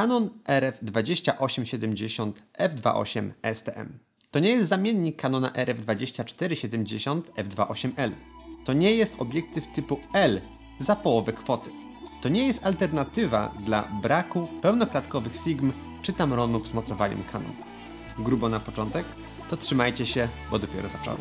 Canon RF 2870 f2.8 STM. To nie jest zamiennik Canona RF 2470 f2.8L. To nie jest obiektyw typu L za połowę kwoty. To nie jest alternatywa dla braku pełnoklatkowych Sigm czy Tamronów z mocowaniem Canon. Grubo na początek? To trzymajcie się, bo dopiero zacząłem.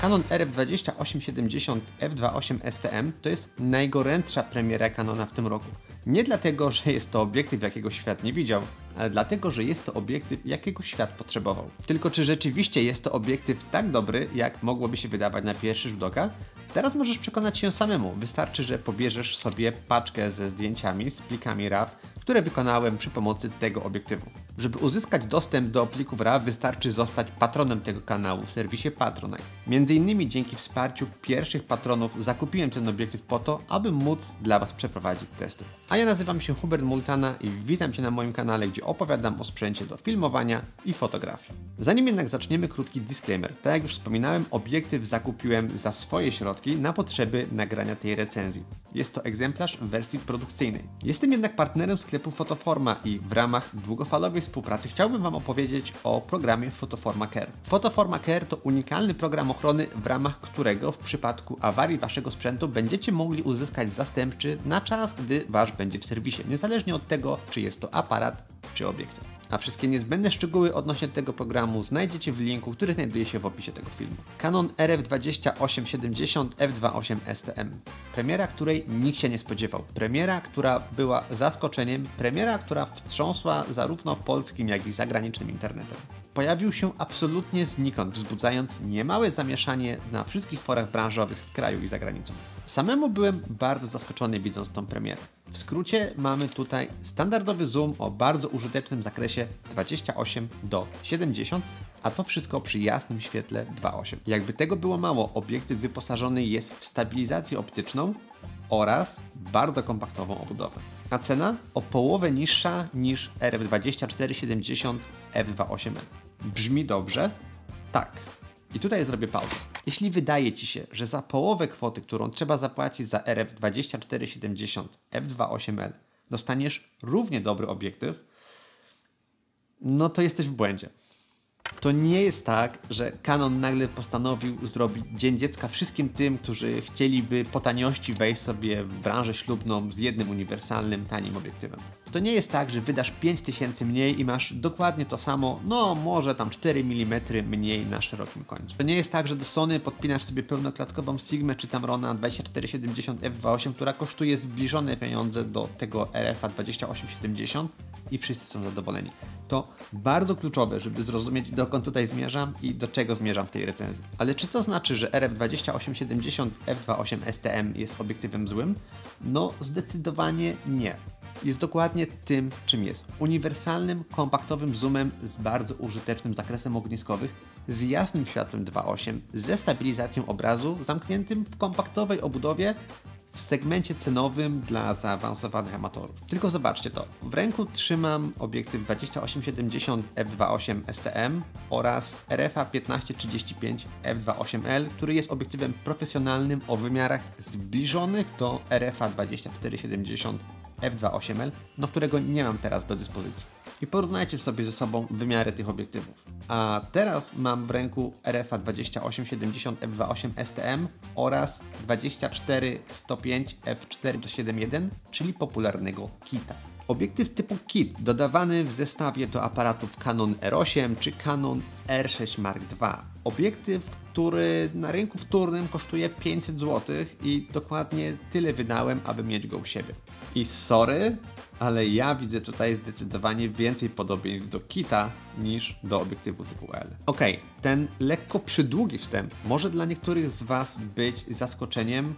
Canon RF 2870 f2.8 STM to jest najgorętsza premiera Canona w tym roku. Nie dlatego, że jest to obiektyw, jakiego świat nie widział, ale dlatego, że jest to obiektyw, jakiego świat potrzebował. Tylko czy rzeczywiście jest to obiektyw tak dobry, jak mogłoby się wydawać na pierwszy rzut oka? Teraz możesz przekonać się samemu. Wystarczy, że pobierzesz sobie paczkę ze zdjęciami z plikami RAW, które wykonałem przy pomocy tego obiektywu. Żeby uzyskać dostęp do plików RAW, wystarczy zostać patronem tego kanału w serwisie Patronite. Między innymi dzięki wsparciu pierwszych patronów zakupiłem ten obiektyw po to, aby móc dla Was przeprowadzić testy. A ja nazywam się Hubert Multana i witam Cię na moim kanale, gdzie opowiadam o sprzęcie do filmowania i fotografii. Zanim jednak zaczniemy, krótki disclaimer. Tak jak już wspominałem, obiektyw zakupiłem za swoje środki na potrzeby nagrania tej recenzji. Jest to egzemplarz w wersji produkcyjnej. Jestem jednak partnerem sklepu Fotoforma i w ramach długofalowej współpracy chciałbym Wam opowiedzieć o programie Fotoforma Care. Fotoforma Care to unikalny program ochrony, w ramach którego w przypadku awarii Waszego sprzętu będziecie mogli uzyskać zastępczy na czas, gdy Wasz będzie w serwisie, niezależnie od tego, czy jest to aparat, czy obiektyw. A wszystkie niezbędne szczegóły odnośnie tego programu znajdziecie w linku, który znajduje się w opisie tego filmu. Canon RF 2870 f2.8 STM. Premiera, której nikt się nie spodziewał. Premiera, która była zaskoczeniem. Premiera, która wstrząsła zarówno polskim, jak i zagranicznym internetem. Pojawił się absolutnie znikąd, wzbudzając niemałe zamieszanie na wszystkich forach branżowych w kraju i za granicą. Samemu byłem bardzo zaskoczony, widząc tą premierę. W skrócie mamy tutaj standardowy zoom o bardzo użytecznym zakresie 28:70, a to wszystko przy jasnym świetle 2.8. Jakby tego było mało, obiektyw wyposażony jest w stabilizację optyczną oraz bardzo kompaktową obudowę. A cena o połowę niższa niż RF 2470 f2.8L. Brzmi dobrze? Tak. I tutaj zrobię pauzę. Jeśli wydaje Ci się, że za połowę kwoty, którą trzeba zapłacić za RF 2470 f2.8L dostaniesz równie dobry obiektyw, no to jesteś w błędzie. To nie jest tak, że Canon nagle postanowił zrobić Dzień Dziecka wszystkim tym, którzy chcieliby po taniości wejść sobie w branżę ślubną z jednym uniwersalnym, tanim obiektywem. To nie jest tak, że wydasz 5000 mniej i masz dokładnie to samo, no może tam 4 mm mniej na szerokim końcu. To nie jest tak, że do Sony podpinasz sobie pełnoklatkową Sigmę czy Tamrona 2470 f2.8, która kosztuje zbliżone pieniądze do tego RF-a 2870 i wszyscy są zadowoleni. To bardzo kluczowe, żeby zrozumieć, dokąd tutaj zmierzam i do czego zmierzam w tej recenzji. Ale czy to znaczy, że RF 2870 f2.8 STM jest obiektywem złym? No zdecydowanie nie. Jest dokładnie tym, czym jest. Uniwersalnym, kompaktowym zoomem z bardzo użytecznym zakresem ogniskowych, z jasnym światłem 2.8, ze stabilizacją obrazu, zamkniętym w kompaktowej obudowie, w segmencie cenowym dla zaawansowanych amatorów. Tylko zobaczcie to. W ręku trzymam obiektyw 2870 f2.8 STM oraz RF-a 1535 f2.8L, który jest obiektywem profesjonalnym o wymiarach zbliżonych do RF-a 2470 f2.8L, no którego nie mam teraz do dyspozycji. I porównajcie sobie ze sobą wymiary tych obiektywów. A teraz mam w ręku RF-a 2870 f2.8 STM oraz 24-105 f4.7.1, czyli popularnego Kita. Obiektyw typu kit dodawany w zestawie do aparatów Canon R8 czy Canon R6 Mark II. Obiektyw, który na rynku wtórnym kosztuje 500 zł i dokładnie tyle wydałem, aby mieć go u siebie. I sorry, ale ja widzę tutaj zdecydowanie więcej podobieństw do Kita niż do obiektywu typu L. Okej, ten lekko przydługi wstęp może dla niektórych z Was być zaskoczeniem,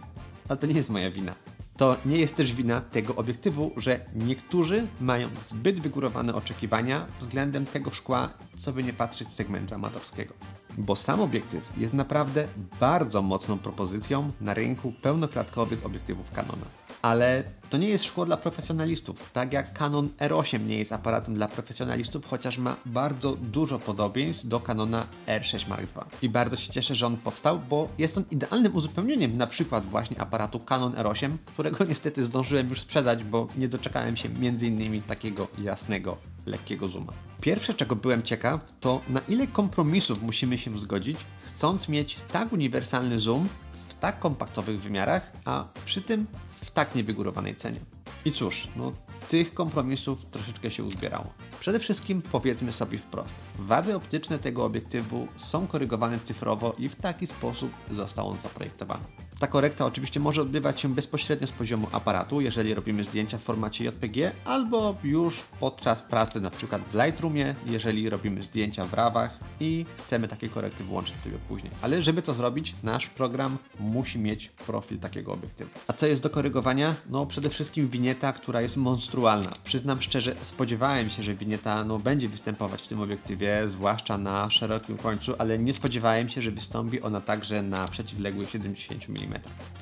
ale to nie jest moja wina. To nie jest też wina tego obiektywu, że niektórzy mają zbyt wygórowane oczekiwania względem tego szkła, co by nie patrzeć z segmentu amatorskiego. Bo sam obiektyw jest naprawdę bardzo mocną propozycją na rynku pełnoklatkowych obiektywów Canona. Ale to nie jest szkło dla profesjonalistów, tak jak Canon R8 nie jest aparatem dla profesjonalistów, chociaż ma bardzo dużo podobieństw do Canona R6 Mark II. I bardzo się cieszę, że on powstał, bo jest on idealnym uzupełnieniem na przykład właśnie aparatu Canon R8, którego niestety zdążyłem już sprzedać, bo nie doczekałem się m.in. takiego jasnego, lekkiego zooma. Pierwsze, czego byłem ciekaw, to na ile kompromisów musimy się zgodzić, chcąc mieć tak uniwersalny zoom w tak kompaktowych wymiarach, a przy tym w tak niewygórowanej cenie. I cóż, no tych kompromisów troszeczkę się uzbierało. Przede wszystkim powiedzmy sobie wprost, wady optyczne tego obiektywu są korygowane cyfrowo i w taki sposób został on zaprojektowany. Ta korekta oczywiście może odbywać się bezpośrednio z poziomu aparatu, jeżeli robimy zdjęcia w formacie JPG, albo już podczas pracy na przykład w Lightroomie, jeżeli robimy zdjęcia w RAWach i chcemy takie korekty włączyć sobie później. Ale żeby to zrobić, nasz program musi mieć profil takiego obiektywu. A co jest do korygowania? No przede wszystkim winieta, która jest monstrualna. Przyznam szczerze, spodziewałem się, że winieta będzie występować w tym obiektywie, zwłaszcza na szerokim końcu, ale nie spodziewałem się, że wystąpi ona także na przeciwległych 70 mm.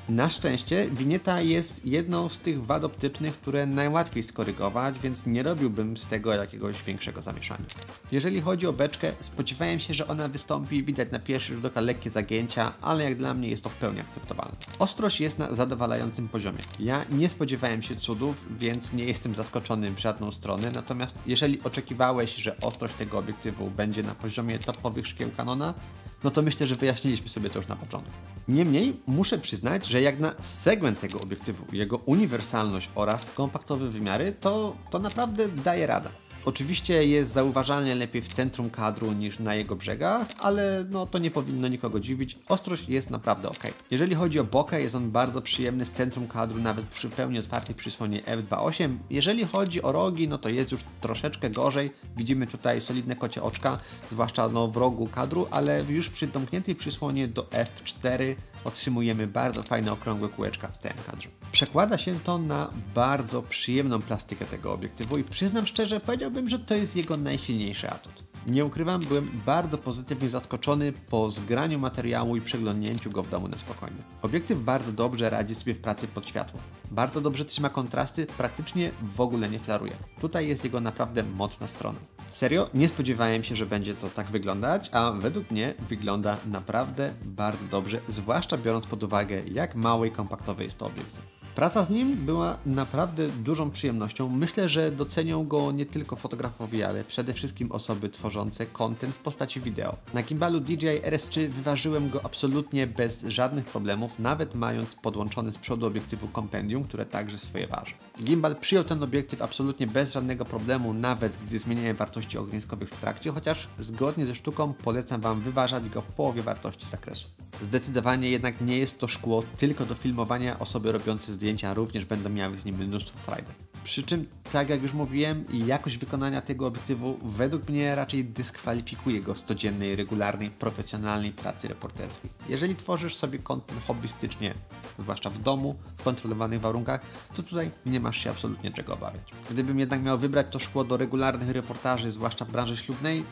Na szczęście winieta jest jedną z tych wad optycznych, które najłatwiej skorygować, więc nie robiłbym z tego jakiegoś większego zamieszania. Jeżeli chodzi o beczkę, spodziewałem się, że ona wystąpi, widać na pierwszy rzut oka lekkie zagięcia, ale jak dla mnie jest to w pełni akceptowalne. Ostrość jest na zadowalającym poziomie. Ja nie spodziewałem się cudów, więc nie jestem zaskoczony w żadną stronę, natomiast jeżeli oczekiwałeś, że ostrość tego obiektywu będzie na poziomie topowych szkieł Canona, no to myślę, że wyjaśniliśmy sobie to już na początku. Niemniej muszę przyznać, że jak na segment tego obiektywu, jego uniwersalność oraz kompaktowe wymiary, to naprawdę daje radę. Oczywiście jest zauważalnie lepiej w centrum kadru niż na jego brzegach, ale no to nie powinno nikogo dziwić. Ostrość jest naprawdę ok. Jeżeli chodzi o bokeh, jest on bardzo przyjemny w centrum kadru, nawet przy pełni otwartej przysłonie f2.8. Jeżeli chodzi o rogi, no to jest już troszeczkę gorzej. Widzimy tutaj solidne kocie oczka, zwłaszcza w rogu kadru, ale już przy domkniętej przysłonie do f4 otrzymujemy bardzo fajne okrągłe kółeczka w całym kadrze. Przekłada się to na bardzo przyjemną plastykę tego obiektywu i przyznam szczerze, powiedziałbym, że to jest jego najsilniejszy atut. Nie ukrywam, byłem bardzo pozytywnie zaskoczony po zgraniu materiału i przeglądnięciu go w domu na spokojnie. Obiektyw bardzo dobrze radzi sobie w pracy pod światło. Bardzo dobrze trzyma kontrasty, praktycznie w ogóle nie flaruje. Tutaj jest jego naprawdę mocna strona. Serio, nie spodziewałem się, że będzie to tak wyglądać, a według mnie wygląda naprawdę bardzo dobrze, zwłaszcza biorąc pod uwagę, jak mały i kompaktowy jest to obiektyw. Praca z nim była naprawdę dużą przyjemnością. Myślę, że docenią go nie tylko fotografowie, ale przede wszystkim osoby tworzące content w postaci wideo. Na gimbalu DJI RS3 wyważyłem go absolutnie bez żadnych problemów, nawet mając podłączony z przodu obiektywu kompendium, które także swoje waży. Gimbal przyjął ten obiektyw absolutnie bez żadnego problemu, nawet gdy zmieniałem wartości ogniskowych w trakcie, chociaż zgodnie ze sztuką polecam Wam wyważać go w połowie wartości zakresu. Zdecydowanie jednak nie jest to szkło tylko do filmowania, osoby robiące zdjęcia również będą miały z nim mnóstwo frajdy. Przy czym, tak jak już mówiłem, jakość wykonania tego obiektywu według mnie raczej dyskwalifikuje go z codziennej, regularnej, profesjonalnej pracy reporterskiej. Jeżeli tworzysz sobie content hobbystycznie, zwłaszcza w domu, w kontrolowanych warunkach, to tutaj nie masz się absolutnie czego obawiać. Gdybym jednak miał wybrać to szkło do regularnych reportaży, zwłaszcza w branży ślubnej,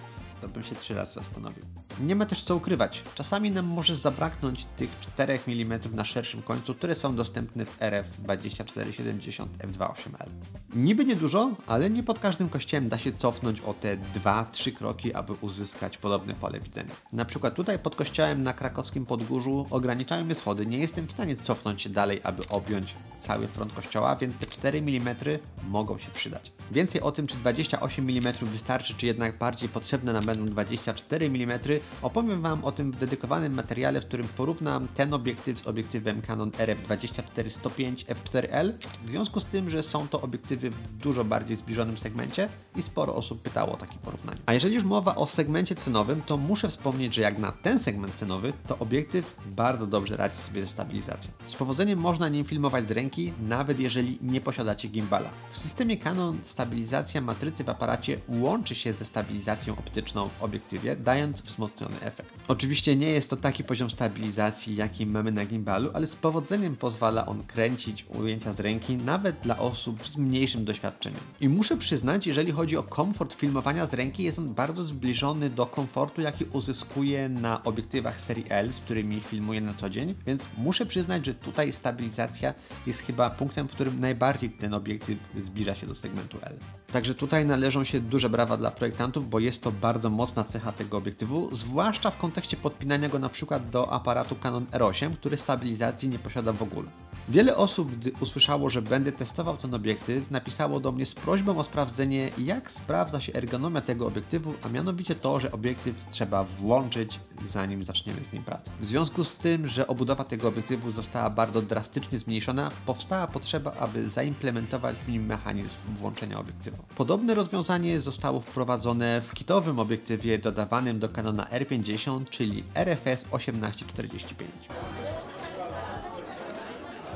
to bym się 3 razy zastanowił. Nie ma też co ukrywać. Czasami nam może zabraknąć tych 4 mm na szerszym końcu, które są dostępne w RF 2470 f2.8L. Niby niedużo, ale nie pod każdym kościołem da się cofnąć o te 2-3 kroki, aby uzyskać podobne pole widzenia. Na przykład tutaj pod kościołem na krakowskim Podgórzu ograniczają mnie schody. Nie jestem w stanie cofnąć się dalej, aby objąć cały front kościoła, więc te 4 mm mogą się przydać. Więcej o tym, czy 28 mm wystarczy, czy jednak bardziej potrzebne nam będą 24 mm, opowiem Wam o tym w dedykowanym materiale, w którym porównam ten obiektyw z obiektywem Canon RF 24-105 f4L, w związku z tym, że są to obiektywy w dużo bardziej zbliżonym segmencie i sporo osób pytało o takie porównanie. A jeżeli już mowa o segmencie cenowym, to muszę wspomnieć, że jak na ten segment cenowy, to obiektyw bardzo dobrze radzi sobie ze stabilizacją. Z powodzeniem można nim filmować z ręki, nawet jeżeli nie posiadacie gimbala. W systemie Canon stabilizacja matrycy w aparacie łączy się ze stabilizacją optyczną w obiektywie, dając wzmocnienie wzmocniony efekt. Oczywiście nie jest to taki poziom stabilizacji, jaki mamy na gimbalu, ale z powodzeniem pozwala on kręcić ujęcia z ręki nawet dla osób z mniejszym doświadczeniem. I muszę przyznać, jeżeli chodzi o komfort filmowania z ręki, jest on bardzo zbliżony do komfortu, jaki uzyskuję na obiektywach serii L, z którymi filmuję na co dzień, więc muszę przyznać, że tutaj stabilizacja jest chyba punktem, w którym najbardziej ten obiektyw zbliża się do segmentu L. Także tutaj należą się duże brawa dla projektantów, bo jest to bardzo mocna cecha tego obiektywu, zwłaszcza w kontekście podpinania go na przykład do aparatu Canon R8, który stabilizacji nie posiada w ogóle. Wiele osób, gdy usłyszało, że będę testował ten obiektyw, napisało do mnie z prośbą o sprawdzenie, jak sprawdza się ergonomia tego obiektywu, a mianowicie to, że obiektyw trzeba włączyć, zanim zaczniemy z nim pracę. W związku z tym, że obudowa tego obiektywu została bardzo drastycznie zmniejszona, powstała potrzeba, aby zaimplementować w nim mechanizm włączenia obiektywu. Podobne rozwiązanie zostało wprowadzone w kitowym obiektywie dodawanym do Canona R50, czyli RFS 1845.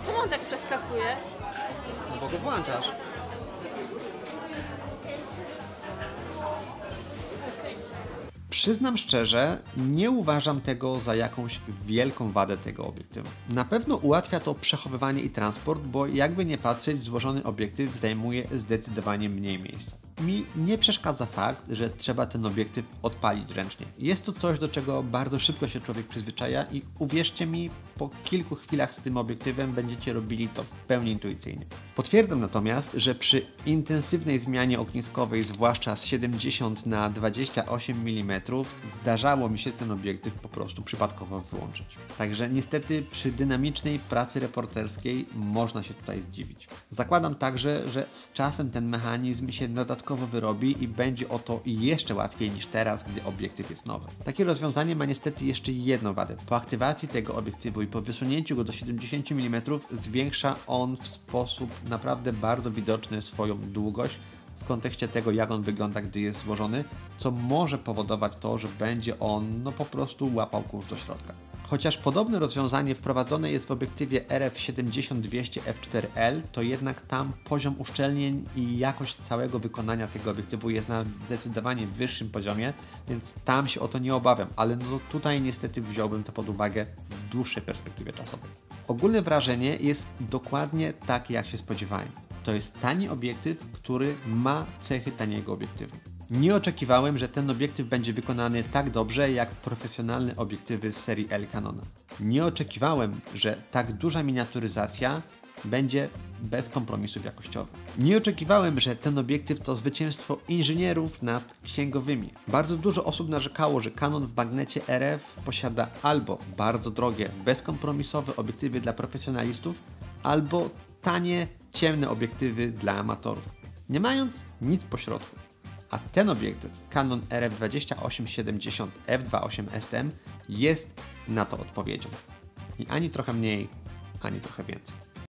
Czemu on tak przeskakuje? No bo go włączasz. Przyznam szczerze, nie uważam tego za jakąś wielką wadę tego obiektywu. Na pewno ułatwia to przechowywanie i transport, bo jakby nie patrzeć, złożony obiektyw zajmuje zdecydowanie mniej miejsca. Mi nie przeszkadza fakt, że trzeba ten obiektyw odpalić ręcznie. Jest to coś, do czego bardzo szybko się człowiek przyzwyczaja i uwierzcie mi, po kilku chwilach z tym obiektywem będziecie robili to w pełni intuicyjnie. Potwierdzam natomiast, że przy intensywnej zmianie ogniskowej, zwłaszcza z 70 na 28 mm, zdarzało mi się ten obiektyw po prostu przypadkowo wyłączyć. Także niestety przy dynamicznej pracy reporterskiej można się tutaj zdziwić. Zakładam także, że z czasem ten mechanizm się dodatkowo wyrobi i będzie o to jeszcze łatwiej niż teraz, gdy obiektyw jest nowy. Takie rozwiązanie ma niestety jeszcze jedną wadę. Po aktywacji tego obiektywu i po wysunięciu go do 70 mm zwiększa on w sposób naprawdę bardzo widoczny swoją długość w kontekście tego, jak on wygląda, gdy jest złożony, co może powodować to, że będzie on po prostu łapał kurs do środka. Chociaż podobne rozwiązanie wprowadzone jest w obiektywie RF70-200 f4L, to jednak tam poziom uszczelnień i jakość całego wykonania tego obiektywu jest na zdecydowanie wyższym poziomie, więc tam się o to nie obawiam, ale tutaj niestety wziąłbym to pod uwagę w dłuższej perspektywie czasowej. Ogólne wrażenie jest dokładnie takie, jak się spodziewałem. To jest tani obiektyw, który ma cechy taniego obiektywu. Nie oczekiwałem, że ten obiektyw będzie wykonany tak dobrze jak profesjonalne obiektywy z serii L Canona. Nie oczekiwałem, że tak duża miniaturyzacja będzie bez kompromisów jakościowych. Nie oczekiwałem, że ten obiektyw to zwycięstwo inżynierów nad księgowymi. Bardzo dużo osób narzekało, że Canon w bagnecie RF posiada albo bardzo drogie, bezkompromisowe obiektywy dla profesjonalistów, albo tanie, ciemne obiektywy dla amatorów, nie mając nic pośrodku. A ten obiektyw, Canon RF2870 f2.8 STM, jest na to odpowiedzią. I ani trochę mniej, ani trochę więcej.